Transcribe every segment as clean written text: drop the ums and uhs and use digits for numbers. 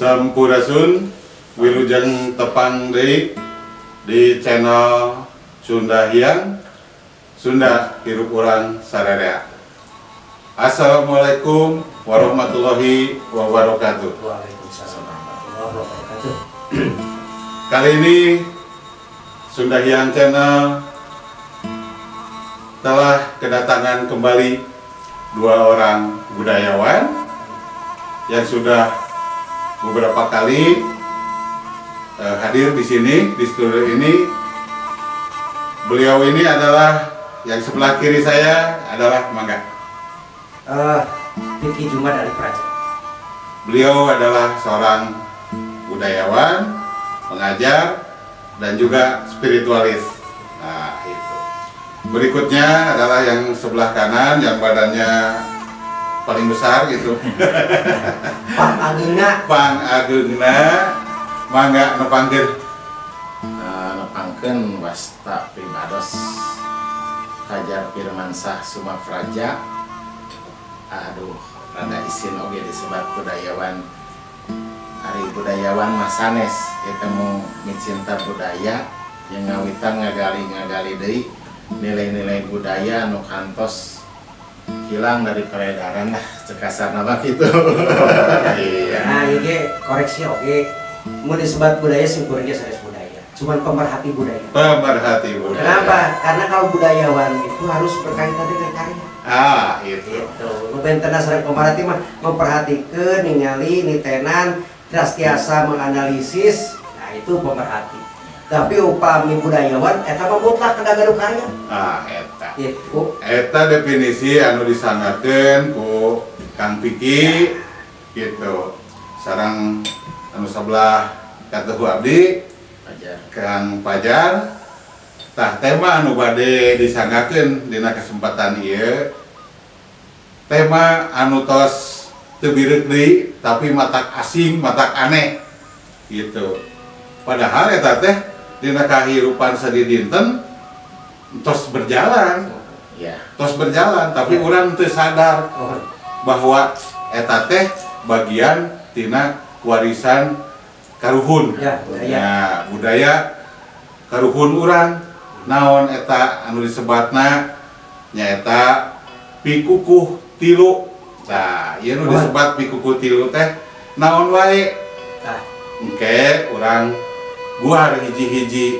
Sampurasun wilujeng tepang deui di channel Sunda Hyang Sunda hirup urang sararea. Assalamualaikum warahmatullahi wabarakatuh. Waalaikumsalam warahmatullahi wabarakatuh. Kali ini Sunda Hyang Channel telah kedatangan kembali dua orang budayawan yang sudah beberapa kali hadir di sini, di studio ini. Beliau ini adalah yang sebelah kiri saya adalah Mangga. Vicky Juma dari Praja. Beliau adalah seorang budayawan, pengajar, dan juga spiritualis. Nah, itu. Berikutnya adalah yang sebelah kanan, yang badannya paling besar gitu. Pang Agengna. Pang Agengna, Mangga nepangkeun. Nepangkeun wasta pribados Kajar Firmansah Sumafraja. Aduh, rada isin oge disebut budayawan. Ari budayawan masanes kita mau mencinta budaya yang ngawitan ngagali deui nilai-nilai budaya anu kantos hilang dari peredaran lah, cekasar nama gitu. Iya. Nah, ini koreksi oke. Mau disebut budaya simpurnya sanes budaya. Cuman pemerhati budaya. Pemerhati budaya. Kenapa? Karena kalau budayawan itu harus berkaitan dengan karya. Ah, itu. Nubentena sareng pemerhati mah memperhatikan, ningali, nitenan, tiasa menganalisis. Nah, itu pemerhati. Tapi upami budayawan eta mah mutlak kada gaduh karya. Ah, eta. Itu. Eta definisi anu disangakeun ku Kang Piki gitu. Sareng anu sebelah katuhu abdi Fajar. Kang Fajar. Tah tema anu bade disangakeun dina kesempatan ieu tema anu tos teu bireuk deui tapi matak asing, matak aneh gitu. Padahal eta teh dina kahirupan sadidinten tos berjalan. Ya. Tos berjalan, tapi urang teu sadar bahwa eta teh bagian tina warisan karuhun. Ya, budaya. Nah, budaya karuhun urang. Naon eta anu disebatna nyaeta pikukuh tilu. Nah, ieu nu disebat pikukuh tilu teh naon wae? Nah, Engke urang guar hiji-hiji.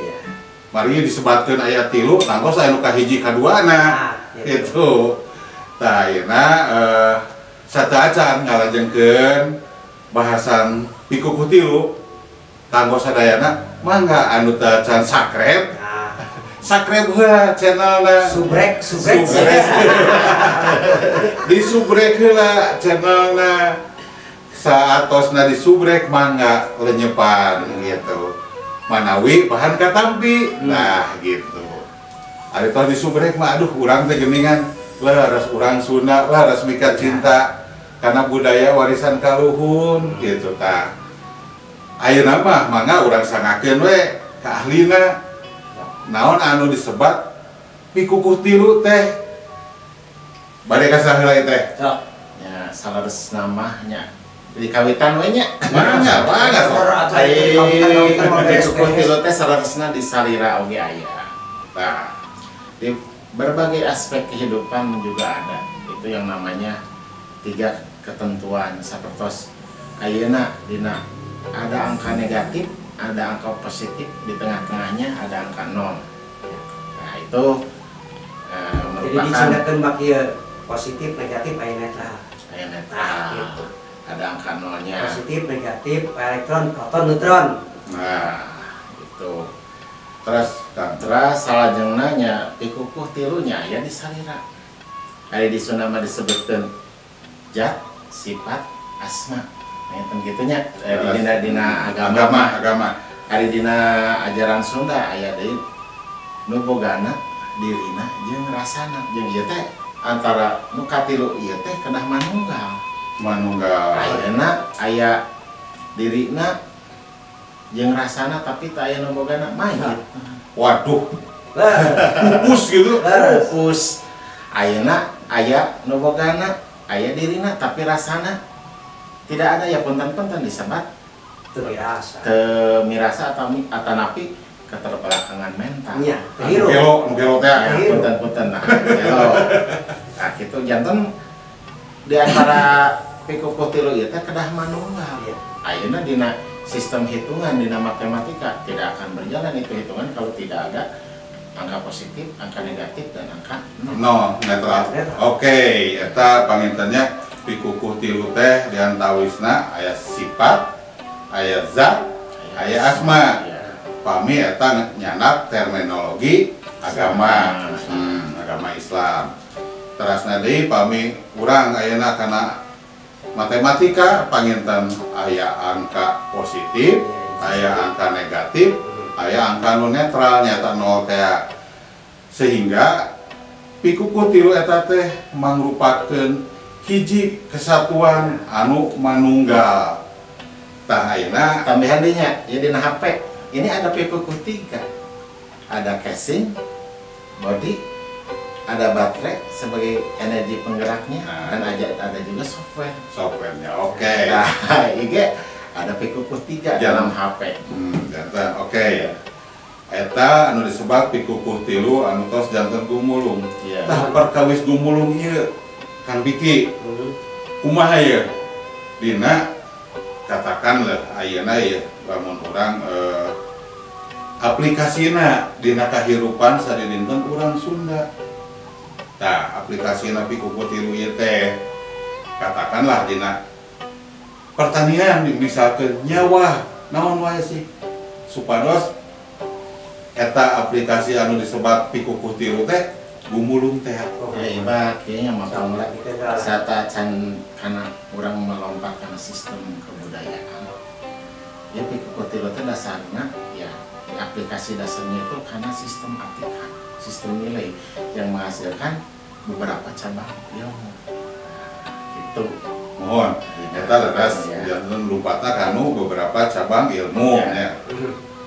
Mari disebatkeun aya tilu, tangkos aya nu kahiji kaduana. Itu. Tah ayeuna sataacan ngalajengkeun bahasan pikukuh tilu. Kanggo sadayana mangga anu teu can sakreb. Sakreb heula channelna. subrek. Di subrek heula channelna. Saatosna di subrek mangga lenyepan gitu. Manawi bahan katampi. Nah, gitu. Ari tos di subrek mah aduh urang teh geuningan leres urang Sunda, leres mika cinta karena budaya warisan kaluhun gitu tah. Ayeuna mah mangga urang sangakeun we ka ahlina. Naon anu disebat pikukuh tilu teh? Bade ka saheula teh? Sok. Ya, salares namanya di kawitan we nya. Mangga Pikukuh tilu teh salaresna di salira oge aya. Nah, di berbagai aspek kehidupan juga ada. Itu yang namanya 3 ketentuan sapertos ayeuna dina ada angka negatif, ada angka positif, di tengah-tengahnya ada angka 0. Nah, itu Jadi merupakan dicandakeun bak ieu positif, negatif, aya netral. netral. Ada angka 0-nya. Positif, negatif, elektron, proton, neutron. Nah, Itu. Terus salajengna nya pikukuh tilunya aya di salira. Ari di Sunda mah disebutkeun zat, sifat, asma. Nah, eta kitu nya di dina agama. Ari dina ajaran Sunda aya deui nu bogana dirina jeung rasana. Jeung ieu teh antara nu katilu ieu teh kedah manunggal. Ayeuna aya dirina jeung rasana tapi teu aya nu bogana mayit. Waduh. Pupus gitu. Pupus. Ayeuna aya nu bogana, aya dirina tapi rasana tidak ada ya punten-punten disebat Teu dirasa. mirasa atau napi keterbelakangan mental. Iya, Anu hirup. gelo teh. Ya, punten-punten nah. Gelo. Nah, kitu janten di antara pikukuh tilu ieu teh kedah manual. Iya. Ayeuna dina sistem hitungan dina matematika tidak akan berjalan itu hitungan kalau tidak ada angka positif, angka negatif dan angka No, netral. Oke, eta pangintennya pikukuh tilu teh diantawisna aya sifat, aya zat, aya asma. Ya. Pami eta nyanak terminologi agama, agama Islam. Terasna deui pami urang ayeuna kana matematika panginten aya angka positif, aya angka negatif, aya angka nu netral nyata nol teh. Sehingga pikukuh tilu eta teh mangrupakeun hiji kesatuan anu manunggal. Tah ayeuna Tambahan dinya, ya dina HP ini ada pikukuh 3. Ada casing, body, ada baterai sebagai energi penggeraknya, dan ada juga softwarenya. Oke. Nah, IG ada pikukuh 3 dalam HP. Janten. Oke. Eta anu disebut pikukuh tilu anu tos janten gumulung. Iya. Tah perkawis gumulung ieu Kang Biki kumaha ye dina katakanlah ayeuna ye lamun urang aplikasina dina kahirupan sadidinten urang Sunda. Tah aplikasina pikukuh tilu ieu teh katakanlah dina pertanian misalkeun nyawa naon wae sih supados eta aplikasi anu disebut pikukuh tilu teh gumulung teh. Ya iba kayaknya mapang sata can kana urang melompat kana sistem kebudayaan. Ya pikukuh tilu teh dasarna ya di aplikasi dasarnya itu karena sistem aplikasi, sistem nilai yang menghasilkan beberapa cabang ilmu. Gitu. Mohon eta leres janten lumpatna kanu beberapa cabang ilmu nya.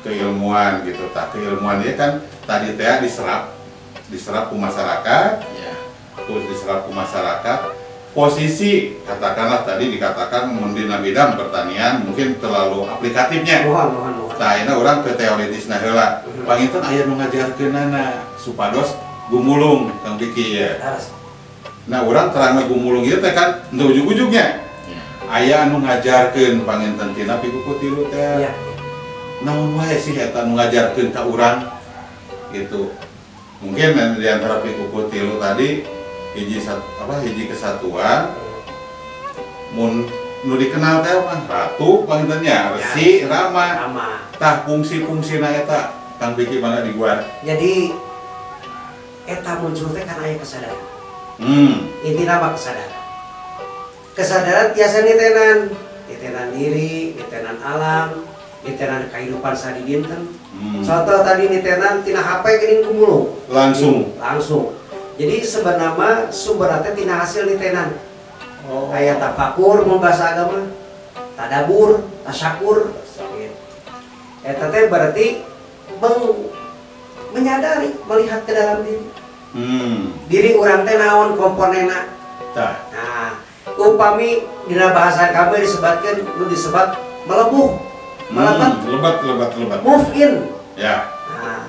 Keilmuan gitu. Tah keilmuan ieu kan tadi teh diserap ke masyarakat. Ya. Terus diserap ke masyarakat. Posisi katakanlah tadi dikatakan mendina bidang pertanian mungkin terlalu aplikatifnya. Mohon. Tah ayeuna urang ke teoritisna heula. Panginten aya nu ngajarkeunana supados gumulung Kang Biki ya. Nah, urang terangna gumulung ieu teh kan henteu ujug-ujugnya. Ya. Aya anu ngajarkeun panginten tina pikukuh tilu teh. Iya. Namun wae sih eta nu ngajarkeun ka urang gitu. Mungkin di antara pikukuh tilu tadi hiji kesatuan mun nu dikenal teh mah ratu pangintennya Resi Rama. Tah fungsi-fungsina eta Kang Biki mangga diguar. Jadi eta muncul teh karena aya kesadaran. Intina mah kesadaran. Kesadaran tiasa nitenan diri, nitenan alam, nitenan kehidupan sadidinten. Contoh tadi nitenan tina HP geuning gumulung. Langsung. Jadi sebenarnya sumberna teh tina hasil nitenan. Aya tafakur mun bahasa agama, tadabur, tasyakur. Eta teh berarti menyadari, melihat ke dalam diri. Diri urang teh naon komponenna. Nah, upami dina bahasa kami disebutkeun nu disebut melebuh. Lebat. Move in. Ya. Nah,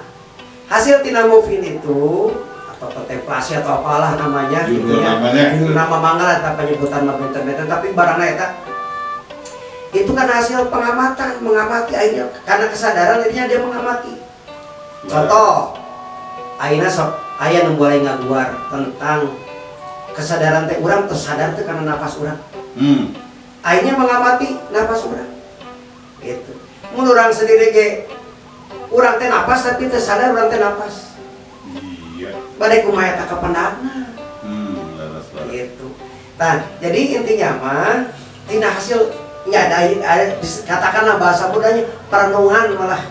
hasil tina move in itu atau kontemplasi atau apalah namanya, judul namanya. Judul nama mangga atau penyebutan internet, tapi barangnya eta itu kan hasil pengamatan, mengamati akhirnya karena kesadaran jadinya dia mengamati. Contoh, ayeuna sok aya nu boleh ngaguar tentang kesadaran teh urang tersadar teh karena nafas urang. Akhirnya mengamati nafas urang. Gitu. Mun urang sendiri ge urang teh napas tapi teu sadar urang teh napas. Iya. Bade kumaha eta kapendakna. Laras. Gitu. Nah, jadi intinya mah tina hasil nyadai katakanlah bahasa mudanya perenungan malah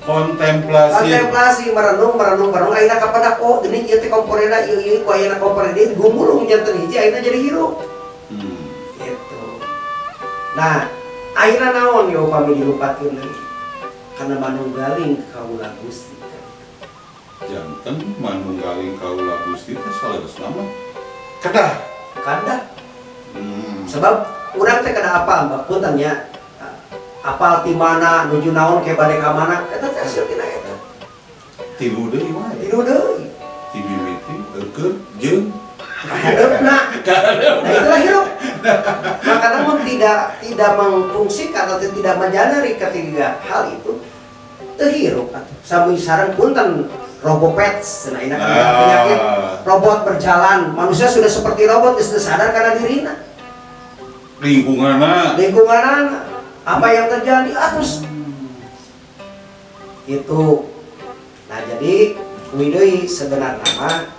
kontemplasi merenung akhirnya kapada gini ieu teh komponenna ieu ku ayeuna komponen ieu gumulung janten hiji akhirnya jadi hirup. Gitu. Nah, akhirnya naon yo upami dilupatkeun deui kana manunggaling kaula Gusti. Janten manunggaling kaula Gusti teh saleresna mah kedah. Sebab urang teh kada apa punten nya apal ti mana nuju naon ke bade ka mana eta teh hasil tina eta. Tilu deui wae. Tilu deui. Ti mimiti eukeun jeung Hidup nah itulah hidup. Makanya mun tidak mengfungsikan atau tidak menjalani ketiga hal itu terhirup atuh. Sami sareng punten robopets, nah ini penyakit robot berjalan. Manusia sudah seperti robot, sudah sadar karena dirina. Lingkunganna apa yang terjadi terus itu. Nah jadi Widoi sebenarnya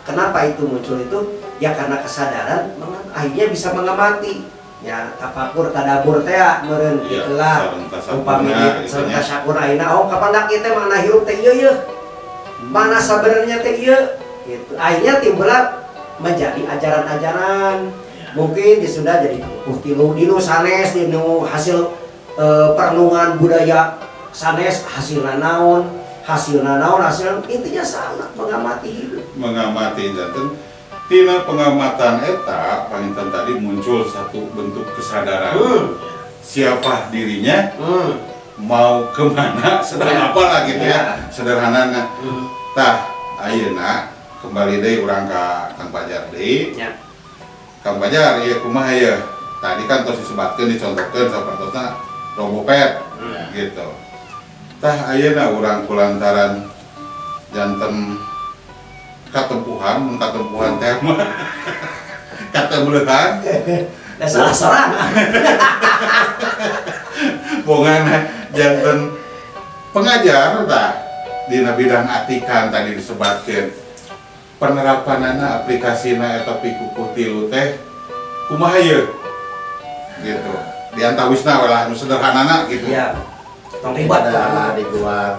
kenapa itu muncul itu ya karena kesadaran akhirnya bisa mengamati ya tafakur tadabur teh meureun itulah upami sareng tasyakur ayeuna kapan dak ieu teh mana hirup teh ieu mana sabenernya teh ieu gitu akhirnya timbullah menjadi ajaran-ajaran mungkin dia sudah jadi tilu dinu sanes dinu hasil perenungan budaya sanes hasilna naon hasil intinya sama mengamati hidup janten tina pengamatan eta panginten tadi muncul satu bentuk kesadaran siapa dirinya mau kemana sedang apa lah gitu ya sederhanana tah ayeuna kembali deui urang ka Kang Pajar deui Kang Pajar ieu kumaha ieu tadi kan tos disebatkeun dicontohkeun sapertosna robopet gitu tah ayeuna urang kulantaran janten katempuhan teh mah katemuleuhan dasar sorangan bongan janten pengajar tah dina bidang atikan tadi disebatkeun penerapanana aplikasina eta pikukuh tilu teh kumaha ieu gitu diantawisna lah nu sederhanana gitu ya tong ribet di luar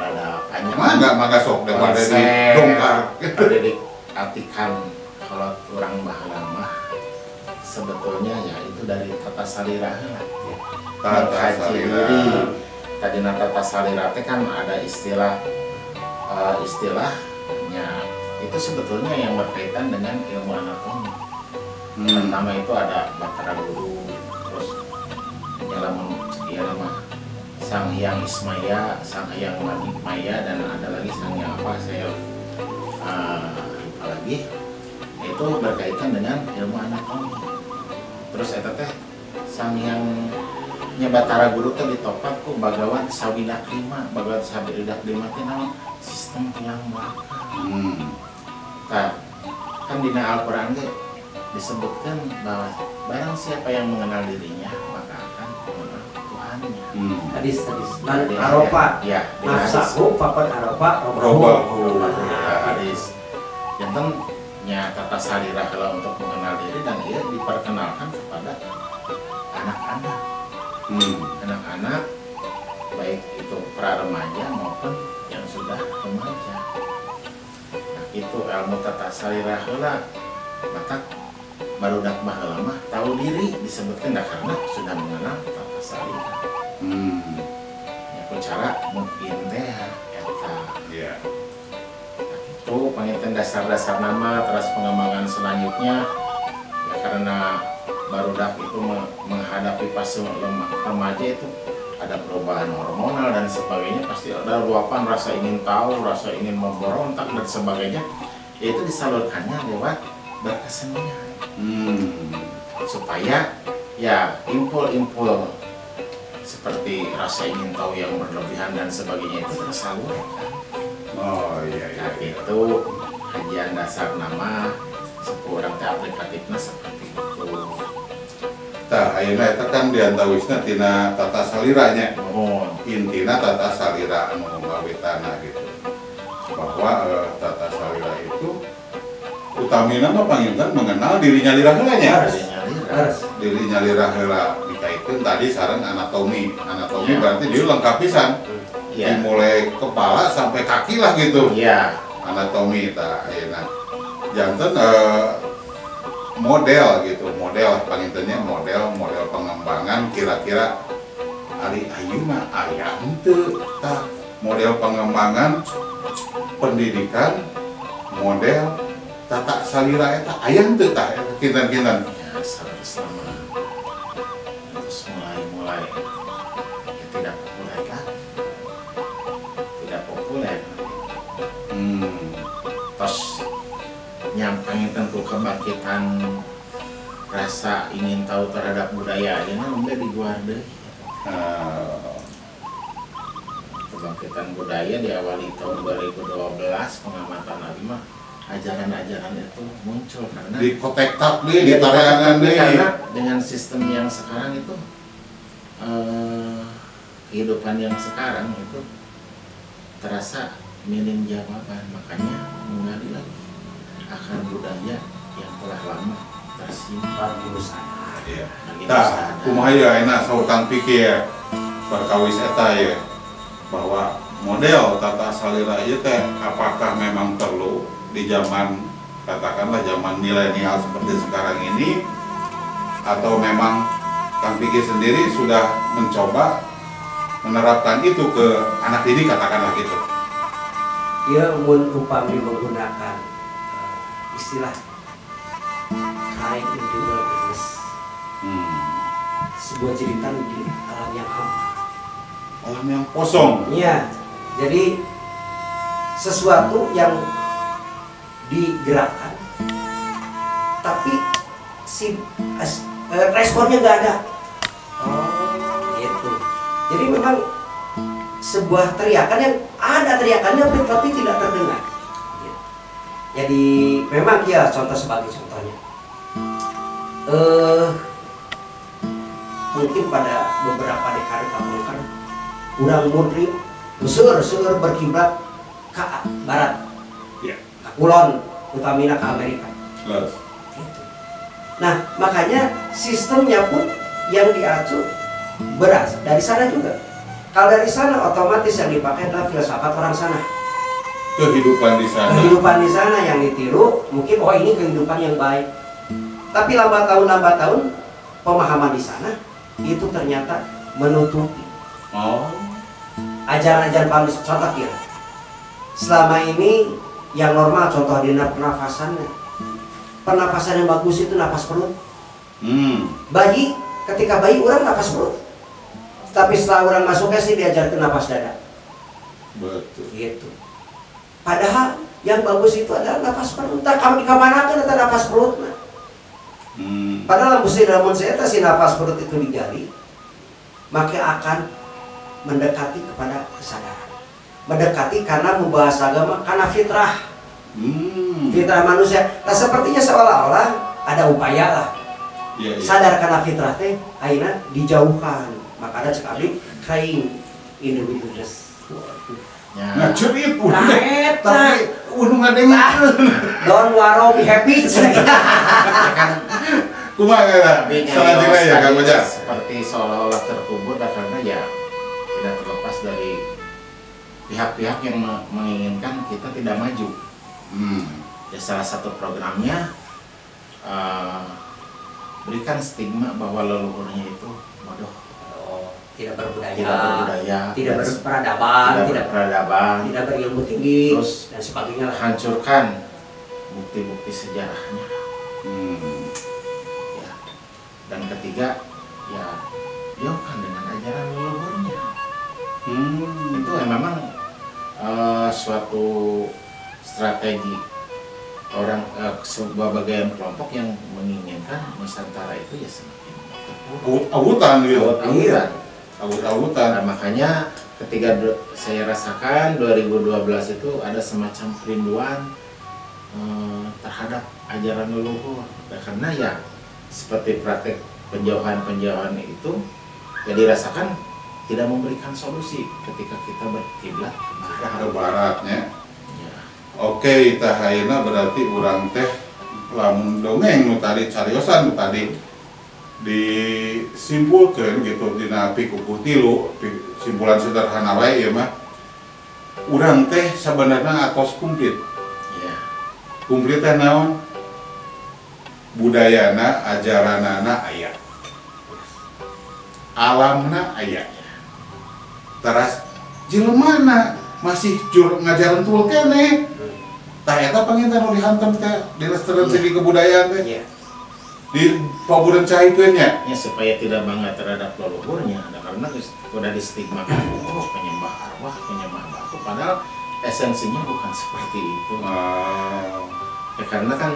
rada panjang mangga sok daripada di dongkar artikan kalau orang bahala mah sebetulnya ya itu dari tata salira tata salira tadi tata salira kan ada istilahnya itu sebetulnya yang berkaitan dengan ilmu anatomi pertama itu ada Batara Guru terus nama Sang Hyang Ismaya, Sang Hyang Maya dan ada lagi Sang Hyang apa saya lupa lagi itu berkaitan dengan ilmu anatomi terus eta teh Sang Hyang Batara Guru teh ditopat ku Bagawan Sawidak Lima Bagawan Sawidak Lima teh naon sistem tiang belakang kan dina Al-Quran teh disebutkan bahwa barang siapa yang mengenal dirinya maka akan mengenal Tuhannya. Hadis Arafah ya nafsahu faqad arafa rabbahu hadis janten nya tata salira kalau untuk mengenal diri dan ia diperkenalkan kepada anak-anak anak-anak baik itu pra remaja maupun yang sudah remaja. Nah itu ilmu tata salira heula maka barudak baheula mah tahu diri disebutkan karena sudah mengenal tata salira. Ya ku cara mungkin teh eta. Iya. Itu penginten dasar-dasar nama terus pengembangan selanjutnya ya karena barudak itu menghadapi fase remaja itu ada perubahan hormonal dan sebagainya pasti ada luapan rasa ingin tahu, rasa ingin memberontak dan sebagainya yaitu disalurkannya lewat berkesenian. Supaya ya impul-impul seperti rasa ingin tahu yang berlebihan dan sebagainya itu tersalurkan. Oh iya. Nah, itu kajian dasar nama sekurang teh aplikatifnya seperti itu. Tah ayeuna eta kan diantawisna tina tata saliranya. Intina tata salira anu gawitana gitu. Bahwa tata salira itu utamina mah panginten mengenal dirinya lirah heulanya. Dirinya lirah heula dikaitkeun tadi sareng anatomi. Anatomi berarti dia lengkap pisan. Dimulai kepala sampai kaki lah gitu. Iya. Anatomi tah ayeuna. Janten model gitu, model pangintennya model pengembangan kira-kira ari ayeuna aya henteu tah model pengembangan pendidikan model tata salira eta aya henteu tah kinten-kinten ya selama terus mulai yang pengen tentu kebangkitan rasa ingin tahu terhadap budaya aja udah di luar deh. Kebangkitan budaya diawali tahun 2012 pengamatan Abi mah ajaran-ajaran itu muncul karena di kotek-tak deh, di tarangan deh. Karena dengan sistem yang sekarang itu kehidupan yang sekarang itu terasa minim jawaban, makanya menggali lagi akar budaya yang telah lama tersimpan di sana. Iya. Tah, kumaha ya enak saurang pikir perkawis eta ya bahwa model tata salira ieu teh apakah memang perlu di zaman katakanlah zaman milenial seperti sekarang ini atau memang Kang Piki sendiri sudah mencoba menerapkan itu ke anak didik katakanlah gitu. Dia upami menggunakan istilah kain individual business, sebuah cerita di alam yang hampa, alam yang kosong. Iya, jadi sesuatu yang digerakkan tapi responnya nggak ada. Gitu. Jadi memang sebuah teriakan yang ada teriakannya tapi tidak terdengar. Jadi memang ya contoh sebagai contohnya. Mungkin pada beberapa dekade kamu kan urang mudri seueur berkiblat ke barat. Ya. Ke kulon, utamina ke Amerika. Gitu. Nah, makanya sistemnya pun yang diacu beras dari sana juga. Kalau dari sana otomatis yang dipakai adalah filsafat orang sana. Kehidupan di sana. Kehidupan di sana yang ditiru, mungkin oh ini kehidupan yang baik. Tapi lambat tahun pemahaman di sana itu ternyata menutupi. Ajaran-ajaran paling contoh ya. Selama ini yang normal contoh di pernafasannya. Pernafasan yang bagus itu nafas perut. Bayi, ketika bayi orang nafas perut. Tapi setelah orang masuknya sih diajarkan nafas dada. Betul. Gitu. Padahal yang bagus itu adalah nafas perut. Kalau dikemanakan ada nafas perut. Padahal mesti dalam saya si nafas perut itu digali, maka akan mendekati kepada kesadaran. Mendekati karena membahas agama, karena fitrah. Fitrah manusia. Nah sepertinya seolah-olah ada upaya lah. Ya. Sadar karena fitrah teh akhirnya dijauhkan. Maka ada sekali kain individualitas. Nah cerit pun Nah, tapi unung ngadengeun. Don't worry, be happy. Kumaha eta? Selanjutnya ya Kang Ojak. Seperti seolah-olah terkubur karena ya tidak terlepas dari pihak-pihak yang menginginkan kita tidak maju. Ya salah satu programnya berikan stigma bahwa leluhurnya itu bodoh, tidak berbudaya, tidak berperadaban, tidak berilmu tinggi, terus dan sebagainya. hancurkan bukti-bukti sejarahnya. Ya. Dan ketiga, ya jauhkan dengan ajaran leluhurnya. Itu memang suatu strategi orang sebuah bagian kelompok yang menginginkan Nusantara itu ya semakin Awut-awutan gitu. Awut-awutan. Nah, makanya ketika saya rasakan 2012 itu ada semacam kerinduan terhadap ajaran leluhur. Nah, karena ya seperti praktek penjauhan-penjauhan itu ya dirasakan tidak memberikan solusi ketika kita berkiblat Ke baratnya. Ya. Oke, tah ayeuna berarti urang teh lamun dongeng nu tadi cariosan nu tadi disimpulkan gitu dina pikukuh tilu simpulan sederhana wae ieu mah urang teh sabenerna atos kumplit. Ya. Kumplit teh naon? Budayana, ajaranana aya. Alamna aya. Teras jelemana masih ngajaran tul keneh. Tah eta panginten nu dihantam teh dilestarikan di kebudayaan teh. Iya. Di paburan cahikeun nya. Ya supaya tidak bangga terhadap leluhurnya. Nah, karena sudah distigmakan penyembah arwah, penyembah batu. Padahal esensinya bukan seperti itu. Ya karena kan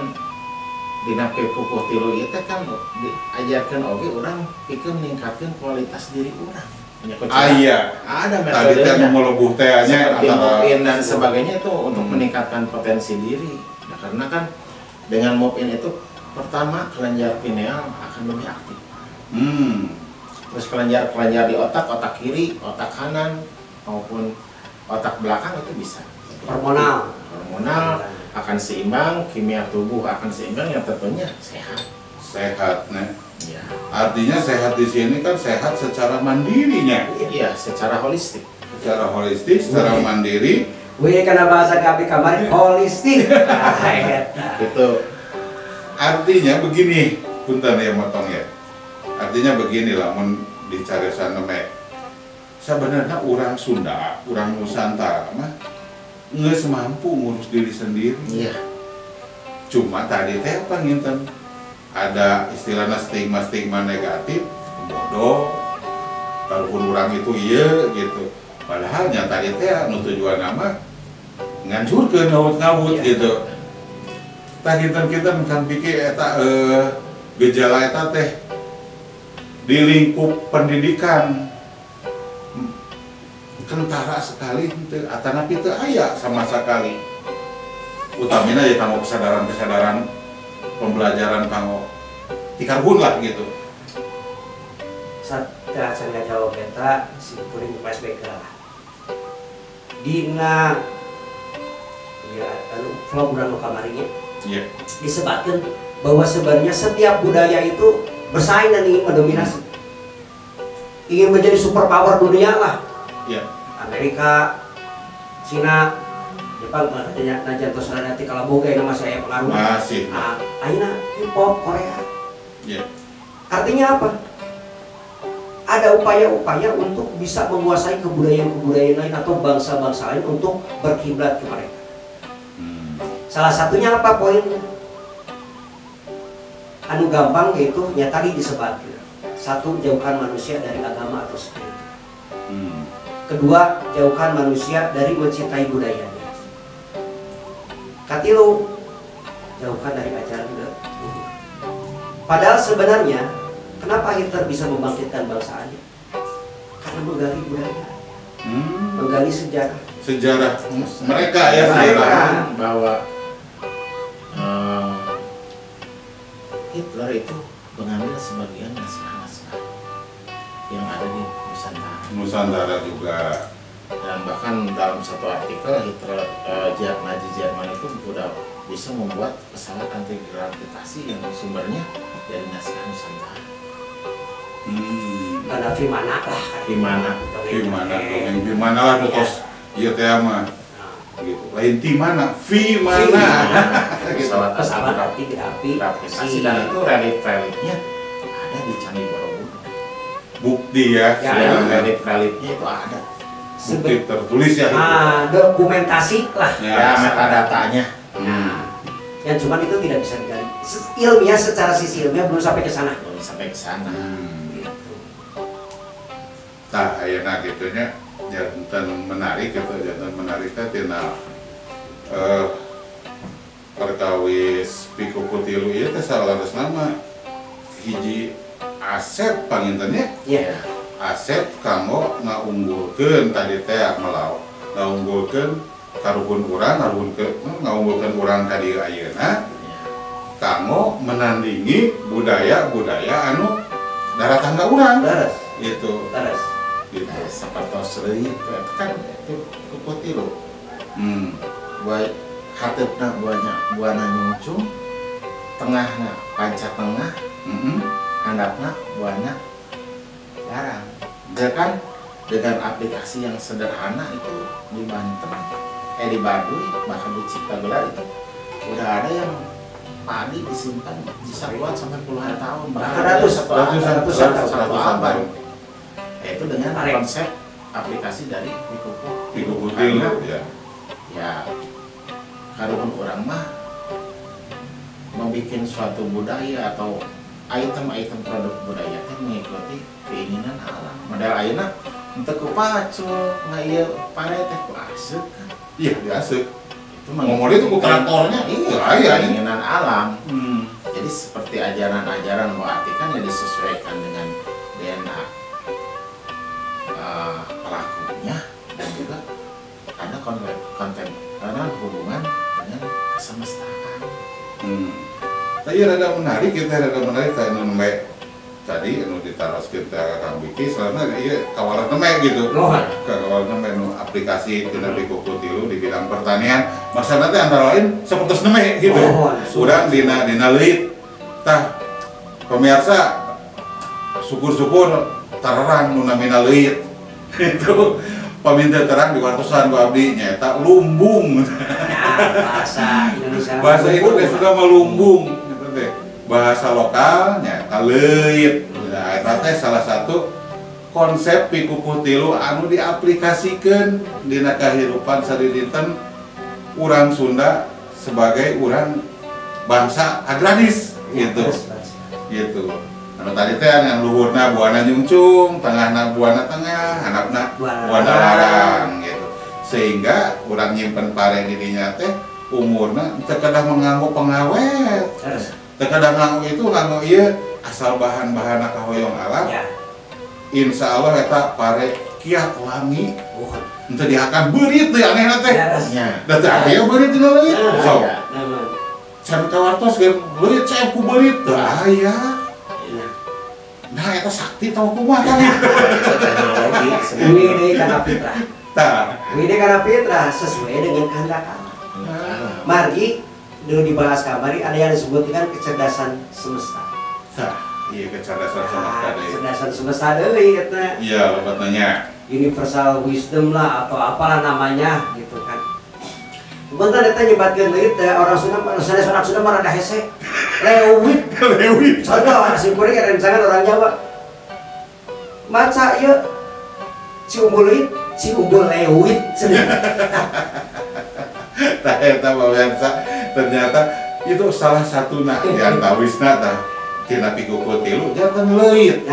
dina pikukuh tilu ieu teh kan diajarkeun oge urang pikeun ningkatkeun kualitas diri urang. Iya. Ada Tadi teh metodenya. melebuh teh nya Seperti move in dan sebagainya itu untuk meningkatkan potensi diri. Ya, karena kan dengan move in itu pertama kelenjar pineal akan lebih aktif. Terus kelenjar-kelenjar di otak kiri, otak kanan maupun otak belakang itu bisa. Hormonal Akan seimbang, kimia tubuh akan seimbang, yang tentunya sehat. sehat nih. Ya. Artinya sehat di sini kan sehat secara mandirinya. Iya, secara holistik. Secara holistik, secara mandiri. Wih, karena bahasa kami kemarin holistik. Itu Artinya begini, punten ya motong ya. Artinya begini lah, mun dicari sana me. Sebenarnya orang Sunda, orang Nusantara mah nggak semampu ngurus diri sendiri. iya. Cuma tadi teh apa nginten ada istilahnya stigma negatif, bodoh, kalaupun orang itu iya gitu. Padahal nyata tadi teh nu tujuan nama ngancurkeun ngawut-ngawut gitu. Tah kita mencan pikir eta gejala eta teh di lingkup pendidikan kentara sekali henteu atanapi teu aya sama sekali. Utamina ya kanggo kesadaran pembelajaran kanggo tikarbun lah gitu. Saya jawab eta si kuring flashback lah. Dina ya anu vlog urang nu kamarinya Iya. disebutkan bahwa sebenarnya setiap budaya itu bersaing dan ingin mendominasi, ingin menjadi superpower dunia lah. Iya. Amerika, Cina, Jepang, najan terus nanti kalau boga ini masih saya pengaruh. Masih. Nah, akhirnya K-pop Korea. Iya. Artinya apa? Ada upaya-upaya untuk bisa menguasai kebudayaan-kebudayaan lain atau bangsa-bangsa lain untuk berkiblat ke mereka. Salah satunya apa poinnya? Anu gampang yaitu ya tadi disebut. Satu, jauhkan manusia dari agama atau spiritual. Kedua, jauhkan manusia dari mencintai budayanya. Katilu, jauhkan dari ajaran luhur. Padahal sebenarnya kenapa Hitler bisa membangkitkan bangsaannya? Karena menggali budaya, menggali sejarah. Sejarah mereka ya, Mereka. Bahwa Hitler itu mengambil sebagian naskah-naskah yang ada di Nusantara juga. dan bahkan dalam satu artikel Hitler Nazi Jerman itu sudah bisa membuat pesawat anti gravitasi yang sumbernya dari naskah Nusantara. Ada Vimana lah. Gimana lah terus iya teh mah gitu. Lain ti mana? Vimana. Pesawat anti gravitasi Dan itu relik-reliknya ada di Candi Borobudur. Bukti ya. Ya. Relik-reliknya itu ada. Bukti tertulis ya. Dokumentasi lah. Ya, metadatanya. Yang cuman itu tidak bisa digali. Ilmiah secara sisi ilmiah belum sampai ke sana. Belum sampai ke sana. Tah ayeuna kitu nya janten menarik gitu, janten menarik teh tina perkawis pikuku tilu ieu teh salaresna mah hiji aset pangintennya. Iya. Aset kanggo ngaunggulkeun tadi teh melau ngaunggulkeun karuhun urang ngaunggulkeun urang ka dieu ayeuna kanggo menandingi budaya-budaya anu darah tangga urang gitu. Gitu. Sapertos leuwih itu kan itu kuku tilu. Buat hatepna buana nyungcung, tengahna panca tengah, handapna buana larang. Kan dengan aplikasi yang sederhana itu di Banten, di Baduy, bahkan di Ciptagelar itu udah ada yang padi disimpan bisa kuat sampai puluhan tahun, bahkan ratusan abad. Itu dengan konsep aplikasi dari pikuku tilu ya. Ya karuhun orang mah membuat suatu budaya atau item-item produk budaya teh mengikuti keinginan alam. Model ayeuna henteu ku pacul, nggak ieu pare teh ku aseup. Iya, diaseup. itu ngomongnya itu traktornya iya keinginan alam. Hmm. Jadi seperti ajaran-ajaran berarti kan ya disesuaikan dengan DNA pelakunya dan juga ada konten karena hubungan dengan kesemestaan. Tapi rada menarik kayak nembe tadi anu ditaros kita Kang Biki soalnya ieu kawalan nembe gitu. Kawalan nembe nu aplikasi tina Bikuku tilu di bidang pertanian. Masalahna teh antara lain sapertos nembe gitu. Urang dina leuit. Tah pemirsa syukur-syukur tararang nu namina leuit. Itu paminta terang di wartosan ku abdi nyaeta lumbung. Bahasa Indonesia sudah melumbung gitu teh. Bahasa lokalnya leuit. Nah, eta teh salah satu konsep Pikukuh tilu anu diaplikasikeun dina kahirupan sadidinten urang Sunda sebagai urang bangsa agraris gitu. Gitu. Anu tadi teh yang luhurna buana nyungcung, tengahna buana tengah, handapna buana larang gitu. Sehingga urang nyimpen pare di dinya teh umurna teu kedah manganggo pengawet. Terkadang nganggo itu nganggo ieu asal bahan-bahanna kahoyong alam. Ya. Insya Allah eta pare kiat wangi. Henteu dihakan beurit teh anehna teh. Da teh aya beurit dina leuit. Sok. Can kawartos ge leuit caep ku beurit teu aya. Nah eta sakti tau kumaha kan. Wide kana fitrah. Tah, Wide kana fitrah sesuai dengan kehendak Allah. Mari dulu dibahas kamari ada yang disebutkan kecerdasan semesta. Tah, iya kecerdasan semesta deui. Kecerdasan semesta deui eta. Iya, lebatnya. Universal wisdom lah atau apalah namanya gitu kan. Bentar eta nyebatkeun deui teh orang Sunda sanes orang Sunda mah rada hese. Leuwit. Contoh si kuring rencangan orang Jawa. Maca ieu si umbul leuwit, si umbul leuwit. Tah eta pemirsa ternyata itu salah satu di antawisna tah tina Pikukuh tilu janten leuit.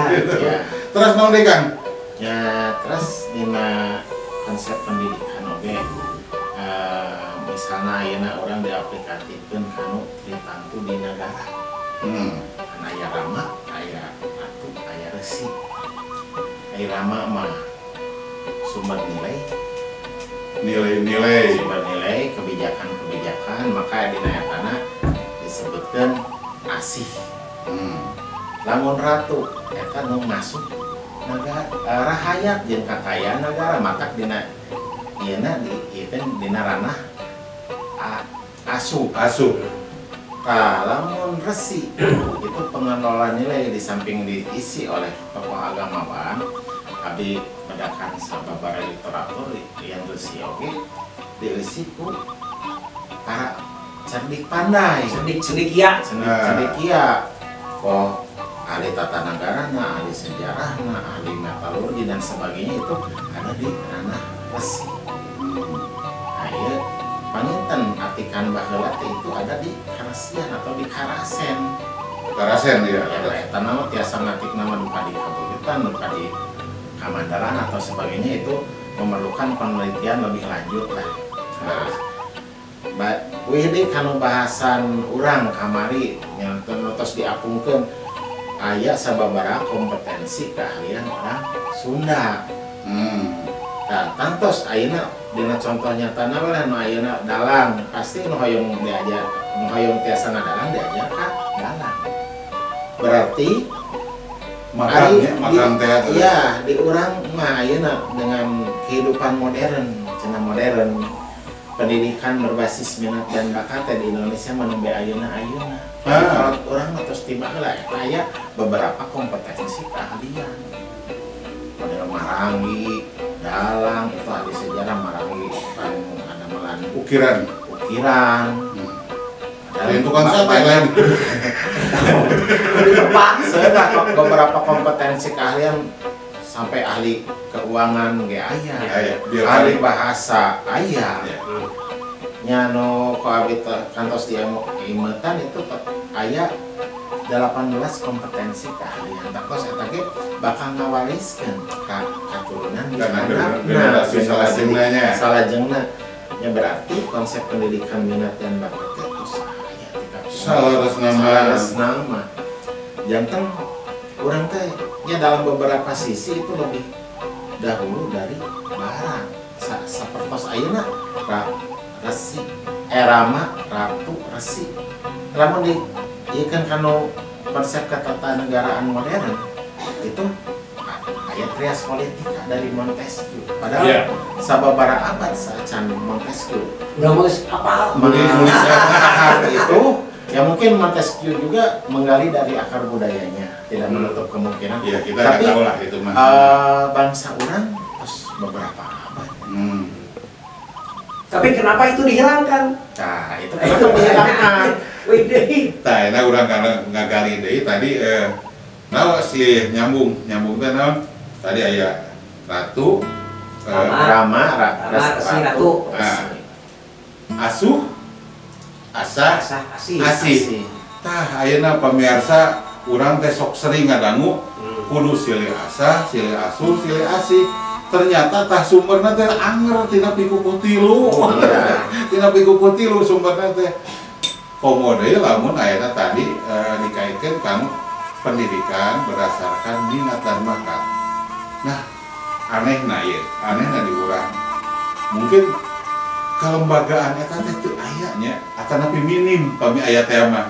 Terus naon deui Kang? Ya, terus dina konsep pendidikan oge misalnya ayeuna urang diaplikasikeun kanu tritantu di negara. Kan aya rama, aya atu, aya resi. Aya rama mah sumber nilai, kebijakan, maka dina etana disebutkeun asih. Lamun ratu eta nu masuk negara rahayat jeung kakayaan negara matak dina ieuna dina ranah asuh. Lamun resi itu pengelola nilai di samping diisi oleh tokoh agama bahan abdi bedakan sababaraha literatur yang resi oge diisi ku para cerdik pandai, cerdik kieu. Oh, ahli tata negarana, ahli sejarahna, ahli metalurgi dan sebagainya itu ada di ranah resi. Ayo panginten artikan baheula itu ada di karasian atau di karasen. Karasen ya. Ya eta nama tiasa ngatik nama duka di kabuyutan, duka di kamandaran atau sebagainya itu memerlukan penelitian lebih lanjut lah. Nah, wih kanu bahasan urang kamari yang terus diapungkeun aya sababaraha kompetensi keahlian orang Sunda. Nah, tantos ayeuna dina contoh nyatana we nu ayeuna dalang pasti nu hoyong diajar, nu hoyong tiasa ngadalang diajar ka dalang. Berarti makan teh. Iya, di urang mah ayeuna dengan kehidupan modern, cenah modern. Pendidikan berbasis minat dan bakat di Indonesia menembe ayeuna. Kalau orang terus tiba lah aya beberapa kompetensi keahlian. Model marangi, dalang itu ahli sejarah marangi kan ada melan ukiran. Dan tukang sate lain. Saya beberapa kompetensi keahlian sampai ahli keuangan ge aya, ahli bahasa aya. Nyano ko abdi kantos di imetan itu aya 18 kompetensi keahlian. Terus eta ge bakal ngawariskeun ka katurunan di generasi salajengna. Ya berarti konsep pendidikan minat dan bakat itu Salaras nama. Jantan orang teh ya dalam beberapa sisi itu lebih dahulu dari barang. Sapertos ayeuna resi rama ratu resi. Lamun di ieu kan kanu konsep ketatanegaraan modern itu ayat trias politika dari Montesquieu. Padahal sababaraha abad sacan Montesquieu. Udah mau apa? Nulis Itu ya mungkin Montesquieu juga menggali dari akar budayanya, tidak menutup kemungkinan. Ya kita Tapi nggak tahu lah itu mah. Bangsa orang terus beberapa abad. Tapi kenapa itu dihilangkan? Nah itu kenapa dihilangkan? Widih. Tah enak urang ngagali deui tadi naon si nyambung teh naon? Tadi aya ratu Rama, Resi, Ratu. asuh asa asih. Tah ayeuna pamirsa urang teh sok sering ngadangu kudu silih asa, silih asuh, silih asih. Ternyata tah sumberna teh anger tina pikukuh tilu. Tina pikukuh tilu sumberna teh. Komo deui lamun ayeuna tadi dikaitkeun kanu pendidikan berdasarkan minat dan bakat. Nah, anehna di urang. Mungkin kelembagaan eta teh teu aya nya, atanapi minim kami aya teh mah.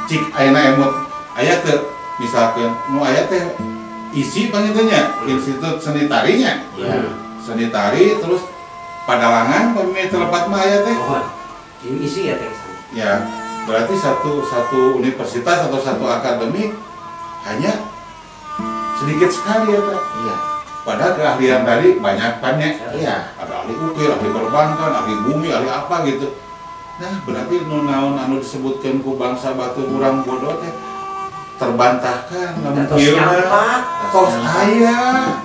Cik ayeuna emut aya teu misalkeun nu aya teh isi panggilnya institut seni tarinya. Seni tari terus padalangan kami telepat mah aya teh. Ini isi ya teh. Ya, berarti satu universitas atau satu akademik hanya sedikit sekali ya teh. Iya. Padahal keahlian tadi banyak. Iya. Ada ahli ukir, ahli perbankan, ahli bumi, ahli apa gitu. Nah, berarti naon anu disebutkan ku bangsa batu urang bodoh teh terbantahkan namun tos aya.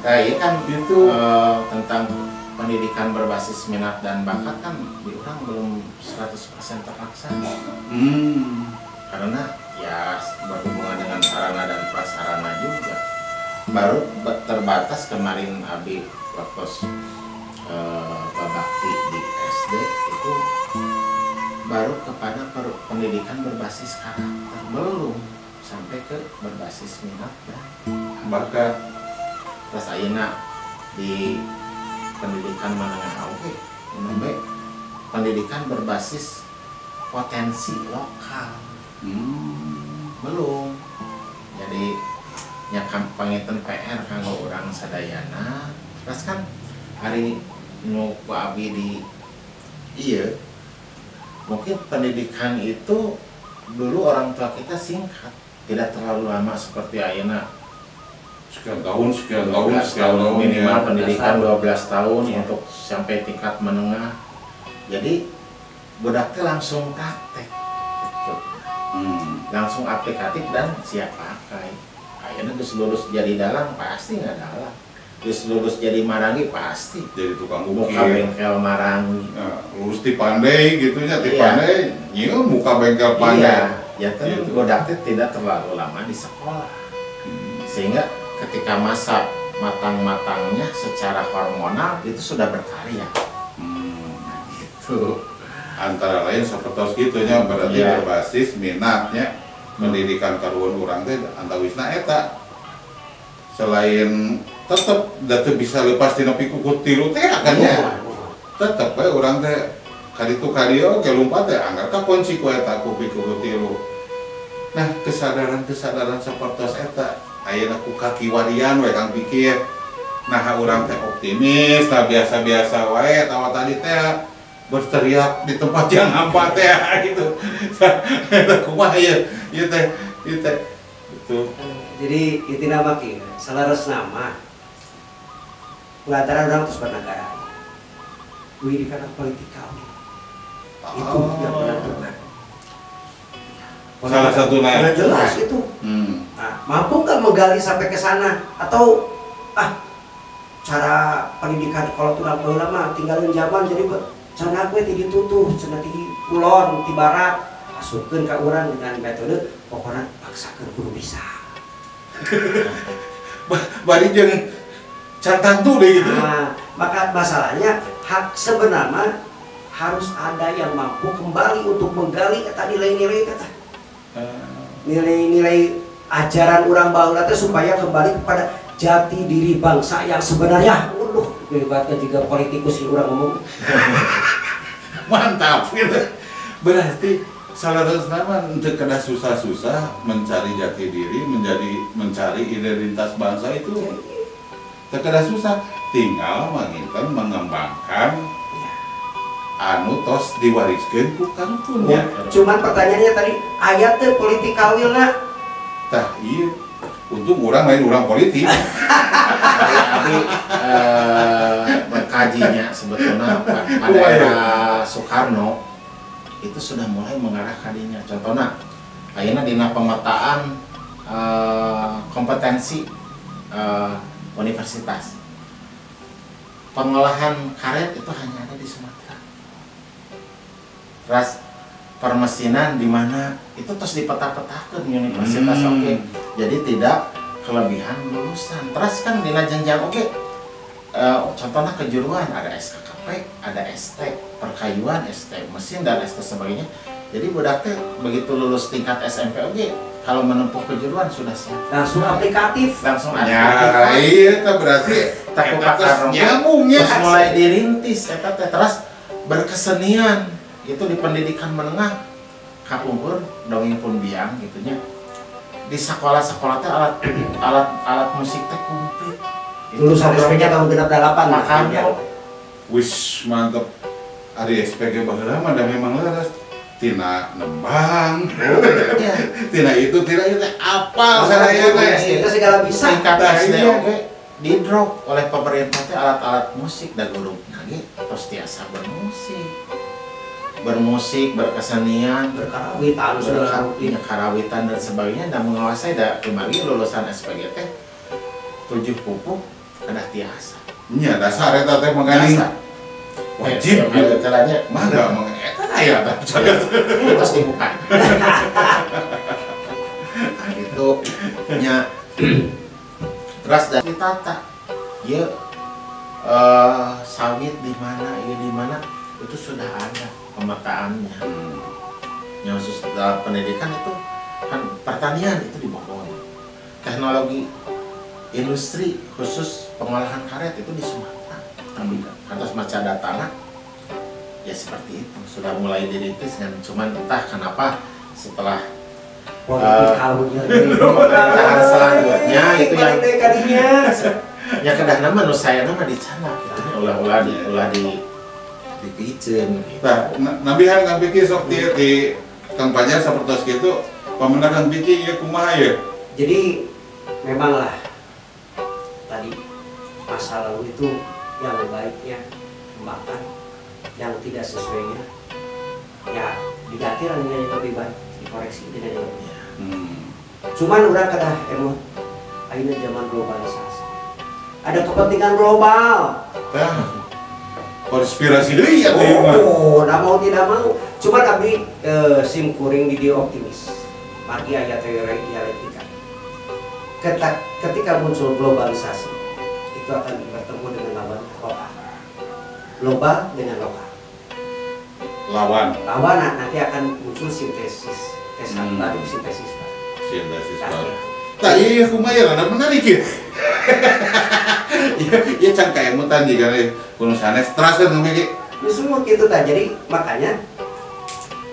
Nah, ini kan Itu. Tentang pendidikan berbasis minat dan bakat kan di orang belum 100% terlaksana. Karena ya berhubungan dengan sarana dan prasarana juga. Baru terbatas kemarin Abi waktu babakti di SD itu baru kepada pendidikan berbasis karakter, belum sampai ke berbasis minat dan Bakat. terus ayeuna di pendidikan menengah oke menembe pendidikan berbasis potensi lokal belum. Jadi nyakam panginten PR kanggo orang sadayana terus kan hari nu ku abi di iya mungkin pendidikan itu dulu orang tua kita singkat, tidak terlalu lama seperti ayeuna Sekian tahun minimal ya. pendidikan 12 tahun untuk sampai tingkat menengah. Jadi budaknya langsung praktek gitu. Langsung aplikatif dan siap pakai. Akhirnya geus lulus jadi dalang pasti nggak dalang, geus lulus jadi marangi pasti Jadi tukang muka ukir. bengkel marangi. Lulus ti pandai gitunya, ti pandai nyieu muka bengkel pandai. Iya, ya kan Gitu. budaknya tidak terlalu lama di sekolah. Sehingga ketika masa matang-matangnya secara hormonal itu sudah berkarya. Nah, gitu. Antara lain seperti gitunya berarti berbasis minatnya pendidikan karuan urang teh antawisna eta. Selain tetep da teu bisa lepas tina pikukuh tilu teh akannya. Tetep we urang teh kaditu kadieu ge lumpat teh anggar ka kunci ku eta ku pikukuh tilu. Nah, kesadaran sapertos eta ayeuna ku kakiwarian we Kang pikir. Nah, urang teh optimis, nah biasa-biasa wae tawa tadi teh berteriak di tempat yang hampa teh gitu. Eta kumaha ieu? Ieu teh gitu. Jadi intina mah kieu, salaras nama lantaran orang terus bernegara. Pendidikan politika itu yang menentukan. Salah satunya jelas itu. Nah, mampu nggak menggali sampai ke sana atau cara pendidikan kalau tuh lama tinggalin zaman jadi cenah gue tinggi tutuh, cenah tinggi kulon, ti barat, masukkan ke orang dengan metode pokoknya paksakan kudu bisa. bari jeung cantan tuh deh gitu. Nah, maka masalahnya hak sebenarnya harus ada yang mampu kembali untuk menggali eta nilai-nilai eta. Nilai-nilai ajaran orang baheula teh supaya kembali kepada jati diri bangsa yang sebenarnya. Hebatnya juga politikus yang orang ngomong. Mantap gitu. Berarti salah satu nama untuk kena susah-susah mencari jati diri, mencari identitas bangsa itu terkena susah. Tinggal manginten mengembangkan anu tos diwariskeun ku kampung ya. Cuman pertanyaannya tadi ayat teh political will na. Tah iya. Untung orang politik. Tapi mengkajinya sebetulnya pada era Soekarno itu sudah mulai mengarah kadinya. Contohnya, ayeuna dina pemetaan kompetensi universitas. Pengolahan karet itu hanya ada di Sumatera. Terus permesinan di mana itu terus dipeta-petakan universitas oke. Jadi tidak kelebihan lulusan. Terus kan dina jenjang oke. Contohnya kejuruan ada SKKP, ada ST perkayuan, ST mesin dan ST sebagainya. Jadi budak teh begitu lulus tingkat SMP oke, kalau menempuh kejuruan sudah siap. Langsung aplikatif. Langsung Ya, iya itu berarti tak nyambungnya terus mulai dirintis eta teh terus berkesenian itu di pendidikan menengah kapungkur dongeng pun biang gitunya. Di sekolah-sekolah teh alat musik teh komplit. Lulusan SMP-nya tahun 88 makanya wis mantep. Ari SPG baheula mah da memang leres. Tina nembang, tina itu apa saya itu segala bisa. Tingkat SD oke di drop oleh pemerintah teh alat-alat musik dan guru nage terus tiasa bermusik, berkesenian, karawitan dan sebagainya dan menguasai da kembali lulusan SPG teh 7 pupuk kedah tiasa. Nya dasar eta teh mangani wajib caranya mangga eta aya tah terus dibuka. Nah itu nya terus dari tata ya sawit di mana itu sudah ada pemetaannya. Yang khusus dalam pendidikan itu kan pertanian itu di Bogor, teknologi industri khusus pengolahan karet itu di Sumatera. Atas macada tanah ya seperti itu sudah mulai dirintis dan cuman entah kenapa setelah pemerintahan selanjutnya itu yang ya kedah nama nu saya nama dicana gitu ulah dipiceun gitu. Nah, nabihan Kang Piki sok di kampanye sapertos kitu pamenang Kang Piki ieu kumaha ya? Jadi memanglah tadi masa lalu itu yang baiknya kembangkan, yang tidak sesuainya ya diganti dengan yang lebih baik, dikoreksi dengan yang lebih baik. Cuman udah kada emot ayeuna zaman globalisasi ada kepentingan global. Konspirasi deui ya teh. Nah mau tidak mau cuman abdi sim kuring di dia optimis margi aya teori dialektika. Ketika muncul globalisasi itu akan bertemu dengan lawan lokal, global dengan lokal. Lawan Nanti akan muncul sintesis baru, sintesis baru. Tah ieu kumaha ya rada menarik ya. Ieu can kae mutan jiga kuno sanes teraskeun Kang Piki. Ya semua gitu tah. Jadi makanya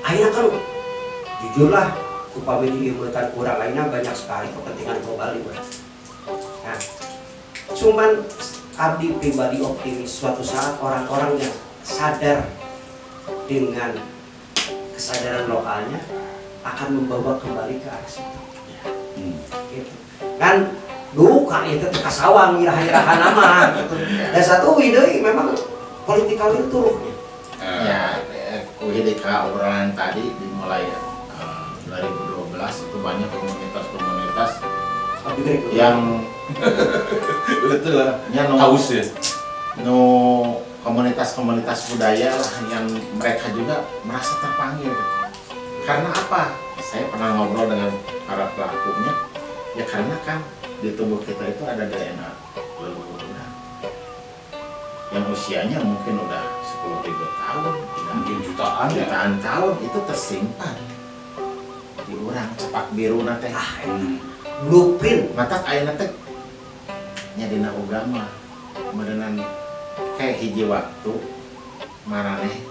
ayeuna kan jujurlah upami diilmukan kurang ayeuna banyak sekali kepentingan global di mana. Nah, cuman abdi pribadi optimis suatu saat orang-orang yang sadar dengan kesadaran lokalnya akan membawa kembali ke arah situ. Gitu. Kan dulu kan itu kasawang iraha-iraha nama gitu. Dan satu ide memang politikal itu ruhnya. Ya, ketika obrolan tadi dimulai 2012 itu banyak komunitas-komunitas yang Betul lah. haus ya. Komunitas-komunitas budaya yang mereka juga merasa terpanggil. Karena apa? Saya pernah ngobrol dengan para pelakunya. Ya karena kan di tubuh kita itu ada DNA leluhur. yang usianya mungkin udah 10.000 tahun, Mungkin jutaan ya. jutaan tahun itu tersimpan di urang cepak biru nate. Blueprint. Mata ayeuna teh nya dina agama meureunnan kayak hiji waktu maraneh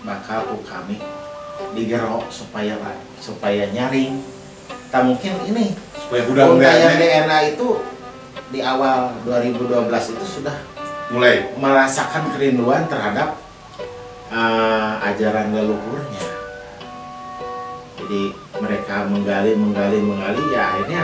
bakal ku kami digerok supaya nyaring. Tak mungkin ini Supaya udah untayan DNA itu di awal 2012 itu sudah mulai. merasakan kerinduan terhadap ajaran leluhurnya. Jadi mereka menggali ya akhirnya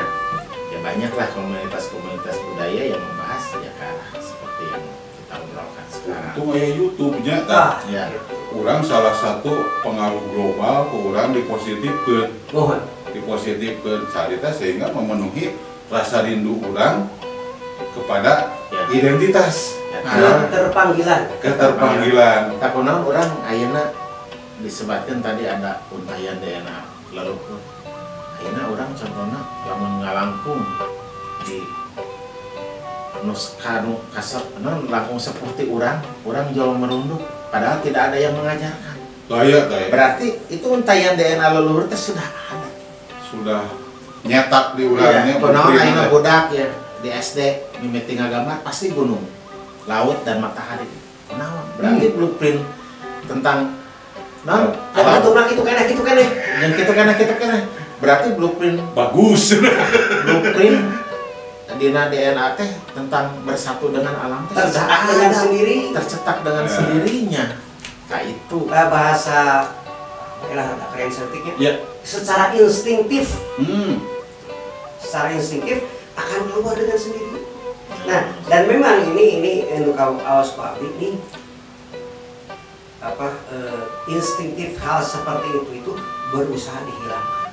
ya banyaklah komunitas-komunitas budaya yang membahas ya ke arah seperti yang kita obrolkan sekarang. Itu aya YouTube-nya Ah, Ya. Urang salah satu pengaruh global ke urang dipositifkeun. mohon. Dipositifkeun salita sehingga memenuhi rasa rindu urang kepada Ya. identitas. Ya, Keterpanggilan. Keterpanggilan. tak kunaon orang ayeuna disebutkan tadi ada untayan DNA leluhur. Ayeuna orang contohnya lamun ngalangkung di nuskanu kasep langkung seperti orang jauh merunduk padahal tidak ada yang mengajarkan. Gaya. Berarti itu untayan DNA leluhur itu sudah ada. Sudah nyetak di urangnya. Kunaon ayeuna budak ya di SD mimiti ngagambar pasti gunung, laut dan matahari. Kunaon? Berarti blueprint tentang non Ada tuh itu kene. yang kita kena berarti blueprint Bagus. dina DNA teh tentang bersatu dengan alam teh Tercetak sudah dengan ada. sendiri. Tercetak dengan Ya. sendirinya. Nah itu Bahasa ada keren sertiknya. Ya. Secara instinktif akan keluar dengan sendiri. Nah, dan memang ini untuk awas Pak Abdi ini instinktif hal seperti itu berusaha dihilangkan.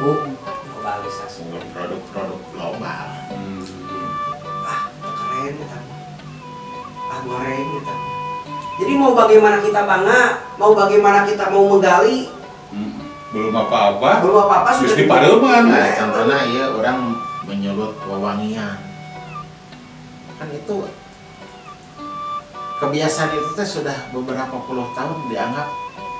Globalisasi. produk-produk global. Keren ya, goreng ya. Jadi mau bagaimana kita bangga, mau bagaimana kita mau menggali, Belum apa-apa. belum apa-apa Terus sudah di pademan. Nah, contohnya ya orang menyulut wewangian. Kan itu kebiasaan itu teh sudah beberapa puluh tahun dianggap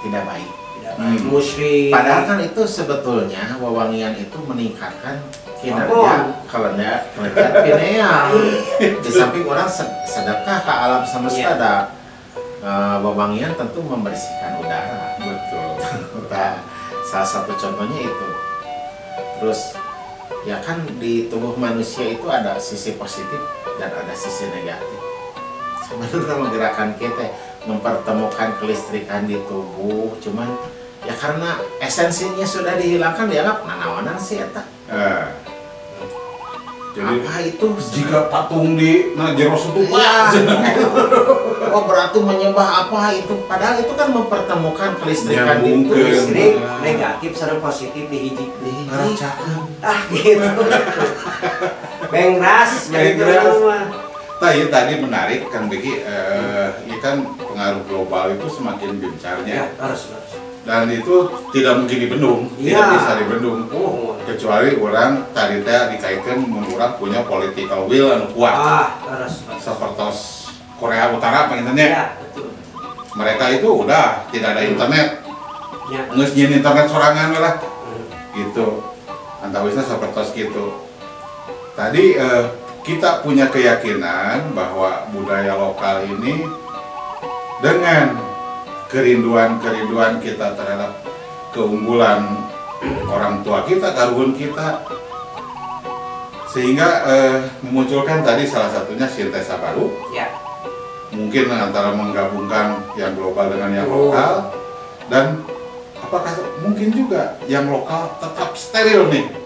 tidak baik. tidak baik. Musyrik. Padahal kan itu sebetulnya wewangian itu meningkatkan kinerja Hormon. kinerja pineal. Di samping orang sedekah ke alam semesta, ada wewangian tentu membersihkan udara. Betul. Nah, salah satu contohnya itu. Terus ya kan di tubuh manusia itu ada sisi positif dan ada sisi negatif. Sebenarnya menggerakkan kita mempertemukan kelistrikan di tubuh, cuman ya karena esensinya sudah dihilangkan dianggap nanawanan sih eta. Jadi Apa itu? jika patung di jero stupa, Oh berarti menyembah apa itu? Padahal itu kan mempertemukan kelistrikan di tubuh. Nyambungkeun. Listrik negatif sareng positif dihiji. Ngeracakeun. Gitu. Bengras, Bengras. mah. ya tadi menarik Kang Beki, ini kan pengaruh global itu semakin gencarnya Ya, harus. dan itu tidak mungkin dibendung, tidak Iya. bisa dibendung. Oh, Kecuali orang tadi teh dikaitkan orang punya political will anu kuat, harus. seperti Korea Utara pengennya. Ya, betul. Mereka itu udah tidak ada internet, Ya. nges nyin internet sorangan we lah, Hmm. gitu. Antawisnya seperti gitu. Tadi kita punya keyakinan bahwa budaya lokal ini dengan kerinduan kita terhadap keunggulan orang tua kita, karuhun kita, sehingga memunculkan tadi salah satunya sintesa baru, Ya. mungkin antara menggabungkan yang global dengan yang Oh. lokal, dan apakah mungkin juga yang lokal tetap steril nih,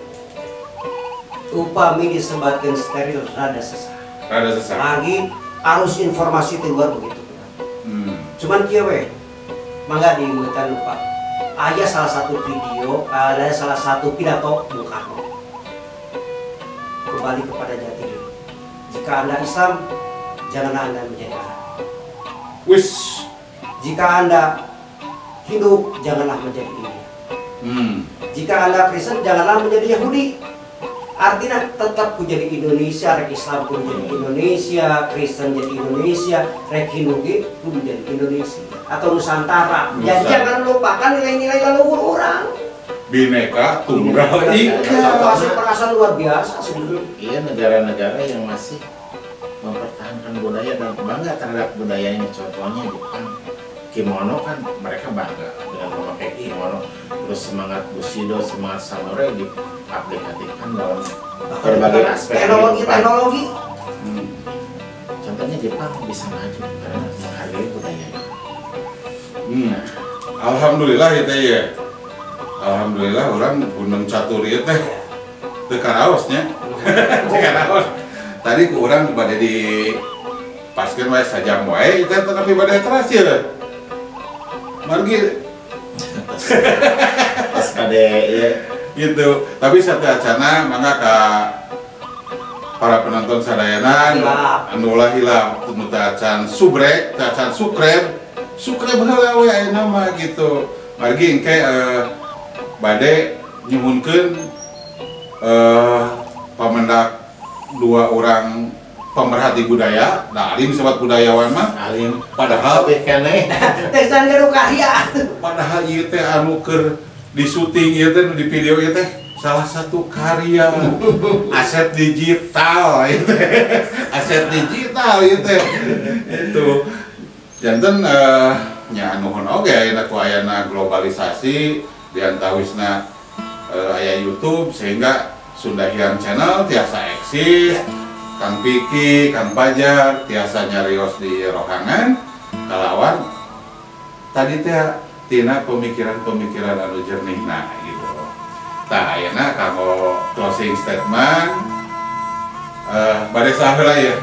Upami disebatkan steril rada sesak. rada sesak. Lagi arus informasi di luar begitu. Cuman kieu we. Mangga diingetan lupa. Aya salah satu video, ada salah satu pidato Bung Karno. Kembali kepada jati diri. Jika Anda Islam, janganlah Anda menjadi Arab. Wis, Jika Anda Hindu, janganlah menjadi India. Jika Anda Kristen, janganlah menjadi Yahudi. artinya tetap ku jadi Indonesia, rek Islam ku jadi Indonesia, Kristen jadi Indonesia, rek Hindu ku jadi Indonesia atau Nusantara. Jadi jangan lupakan nilai-nilai leluhur orang. Bineka Tunggal Ika. Masih perasaan luar biasa sebenarnya. Iya, negara-negara yang masih mempertahankan budaya dan bangga terhadap budayanya. Contohnya Jepang, kimono kan mereka bangga dengan memakai kimono. Terus semangat Bushido, semangat samurai diaplikasikan dalam berbagai aspek Teknologi. Contohnya Jepang bisa maju karena menghargai budayanya. Alhamdulillah ya teh ya. Alhamdulillah orang Gunung Catur ieu teh teu karaosnya. Teu karaos. Tadi ku urang bade di paskeun wae sajam wae teh tapi bade teras ya. Margi Terus kade ya gitu. Tapi sateacana mangga ka para penonton sadayana anu ulah hilap nu teu acan subrek, teu acan sukreb heula we ayeuna mah gitu. Margi engke bade nyuhunkeun pamendak dua orang pemerhati budaya, nah alim sobat budayawan mah alim padahal keneh Tesan garu karya. padahal ieu teh anu keur di syuting ieu teh di video ieu teh salah satu karya aset digital ieu teh aset digital ieu teh itu janten nya nuhun oge ayeuna ku ayana globalisasi diantawisna aya YouTube sehingga Sundahian Channel tiasa eksis. Kang Piki, Kang Pajar tiasa nyarios di rohangan kalawan tadi teh tina pemikiran-pemikiran anu jernihna gitu. Tah ayeuna kanggo closing statement bade saheula ya.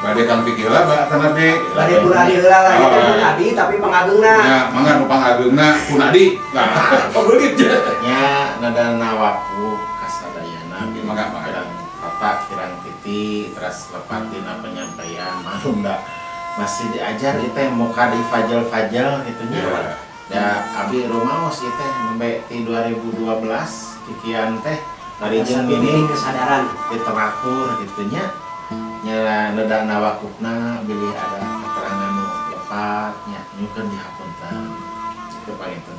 Bade Kang Piki heula tanapi Bade Punadi heula lah itu Punadi tapi pangageungna. Ya, mangga nu pangageungna Punadi. Nah, begitu. nya nada nawaku kasadayana Mangga. Bapak kirang titi terus lepatina penyampaian malum dah masih diajar itu muka di fajal gitunya ya abi rumaos itu sampai di 2012 kikian teh dari jeung ini kesadaran literatur gitunya nya nada nawakupna bilih ada keterangan nu lepat nya nyukeun dihapunten itu panginten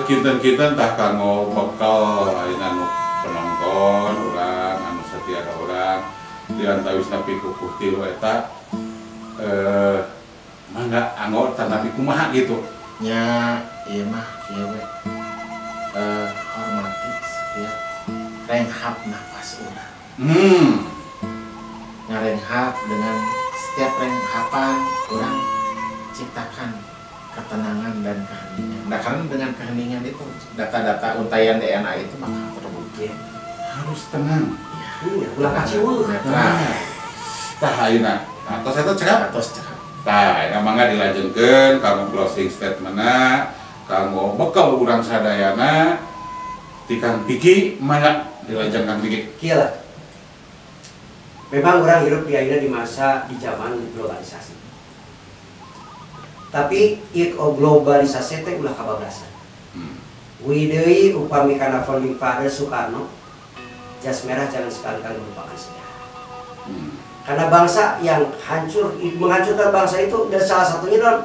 kinten-kinten tah kanggo bekal ayeuna nu penonton urang anu setia ka urang diantawisna pikukuh tilu eta mangga anggo tanapi kumaha gitu nya ieu mah kieu we hormati setiap renghap nafas urang ngarenghap dengan setiap renghapan urang ciptakan ketenangan dan keheningan. Nah karena dengan keheningan itu data-data untayan DNA itu bakal terbukti harus tenang. Iya, ulah kaciweuh. Tah ayeuna atos eta cekap. Atos cekap. Tah eta mangga dilajengkeun kanggo closing statement-na kanggo bekal urang sadayana ti Kang Piki mangga dilajeng Kang Piki. Kieu lah. Memang orang hidup di masa di zaman globalisasi. Tapi globalisasi teh ulah kabablasan. Wideuy upami kana founding father Soekarno, jas merah jangan sekali-kali melupakan sejarah. Karena bangsa yang menghancurkan bangsa itu dan salah satunya adalah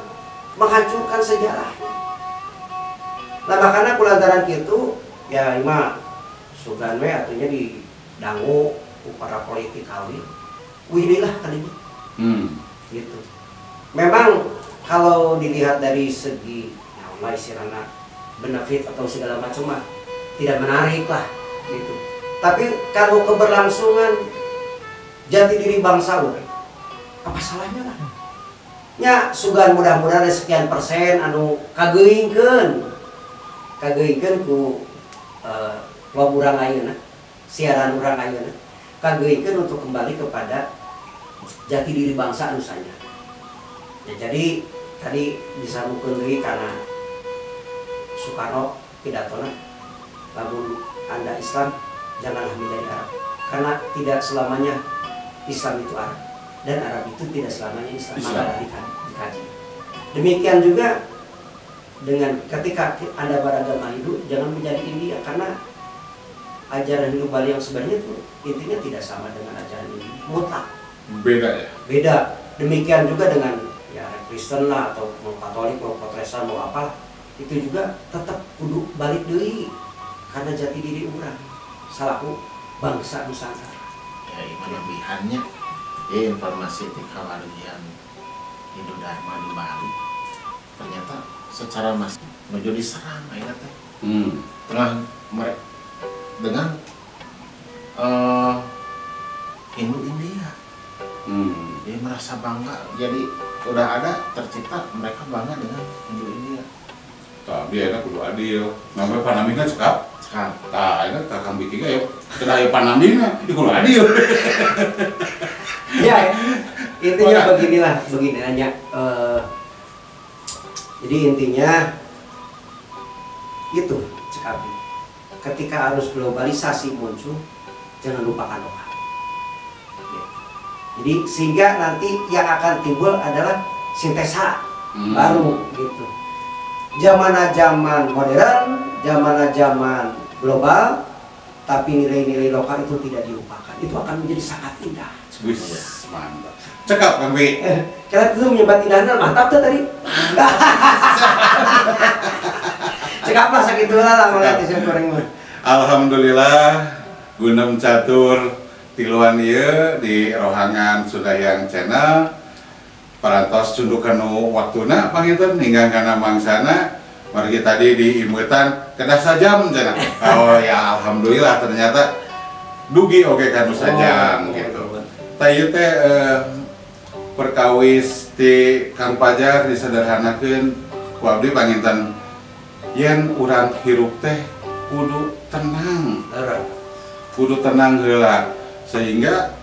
menghancurkan sejarah. Nah makanya kulantaran gitu ya ima sugan we atunya di dangu para politik kawin. Wideuy lah kalinya. Gitu. Memang kalau dilihat dari segi istilahnya benefit atau segala macam mah tidak menarik lah gitu. Tapi kalau keberlangsungan jati diri bangsa urang, apa salahnya lah? Ya sugan mudah-mudahan sekian persen anu kageuingkeun ku wab urang ayeuna, siaran urang ayeuna, kageuingkeun untuk kembali kepada jati diri bangsa anu sanyar. Ya, jadi tadi disambungkeun deui karena Soekarno pidatona lamun Anda Islam janganlah menjadi Arab karena tidak selamanya Islam itu Arab dan Arab itu tidak selamanya Islam. Maka dikaji. Demikian juga dengan ketika Anda beragama Hindu jangan menjadi India karena ajaran hidup Bali yang sebenarnya itu intinya tidak sama dengan ajaran ini mutlak. Beda ya. Beda. Demikian juga dengan ya Kristen lah atau mau Katolik mau Protestan mau apa itu juga tetap kudu balik deui karena jati diri orang salaku bangsa Nusantara. Ya ini lebihannya ya informasi di kawalian Hindu Dharma di Bali ternyata secara masif menuju diserang ya teh tengah mereka dengan Hindu India. Dia merasa bangga, jadi udah ada tercipta mereka bangga dengan Hindu India. Tapi enak kudu adil. Namanya panamina cekap. Sekarang Tah, enak kakang bikin ya. Kena ya panamina, itu kudu adil. Ya, intinya beginilah, begini hanya. Jadi intinya itu cekapi. Ketika arus globalisasi muncul, jangan lupakan doa. Jadi sehingga nanti yang akan timbul adalah sintesa baru gitu. Zaman modern, zaman global, tapi nilai-nilai lokal itu tidak dilupakan. Itu akan menjadi sangat indah. Wis, mantap. Cekap Kang Wi. Kita itu menyebut indahnya mantap tuh tadi. Cekap lah sakitu lah melihat isim goreng mah. Alhamdulillah gunem catur tiluan ieu di rohangan Sundayang Channel. Parantos cunduk kanu waktuna panginten hingga kana mangsana margi tadi diimeutan kedah sajam cenah. Oh ya alhamdulillah ternyata dugi oge kanu sajam gitu. Ta ieu teh perkawis di Kang Pajar disederhanakeun ku abdi panginten yen urang hirup teh kudu tenang. Kudu tenang heula sehingga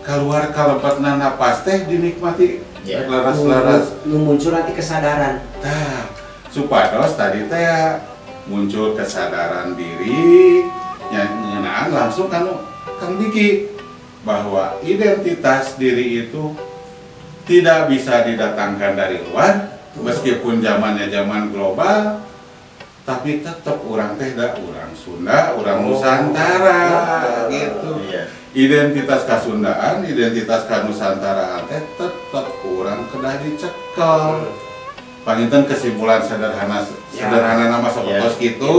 keluar kalebetna napas teh dinikmati laras-laras muncul nanti kesadaran. Tah, supados tadi teh muncul kesadaran diri nyeunaan langsung kanu Kang Diki bahwa identitas diri itu tidak bisa didatangkan dari luar meskipun zamannya zaman global tapi tetap orang teh da orang Sunda, orang Nusantara gitu. Identitas Kasundaan, identitas Kanusantara teh tetap orang kedah dicekel. Panginten kesimpulan sederhana nama sapertos kitu.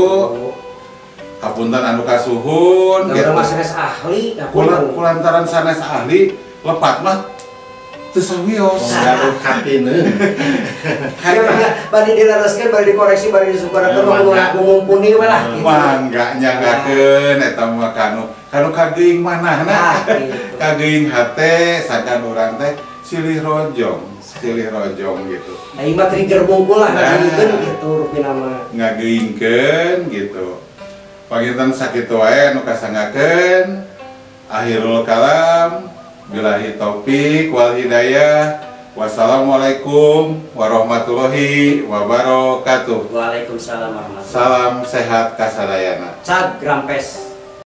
Hapunten anu kasuhun gitu. Sanes ahli, kulantaran sanes ahli lepat mah teu sawios. Ngaruh hatineun. Bari dilaraskeun, bari dikoreksi, bari disubarakeun ngumpuni we lah. Mangga nyanggakeun eta mah kanu kageuing manahna. Kageuing hate sakan urang teh silih rojong gitu. Da ieu mah trigger bungkul lah ngageuingkeun gitu rupina mah. Ngageuingkeun gitu. Panginten sakitu wae anu kasangakeun. Akhirul kalam. Billahi taufik wal hidayah. Wassalamualaikum warahmatullahi wabarakatuh. Waalaikumsalam warahmatullahi wabarakatuh. Salam sehat kasadayana. Cag Grampes.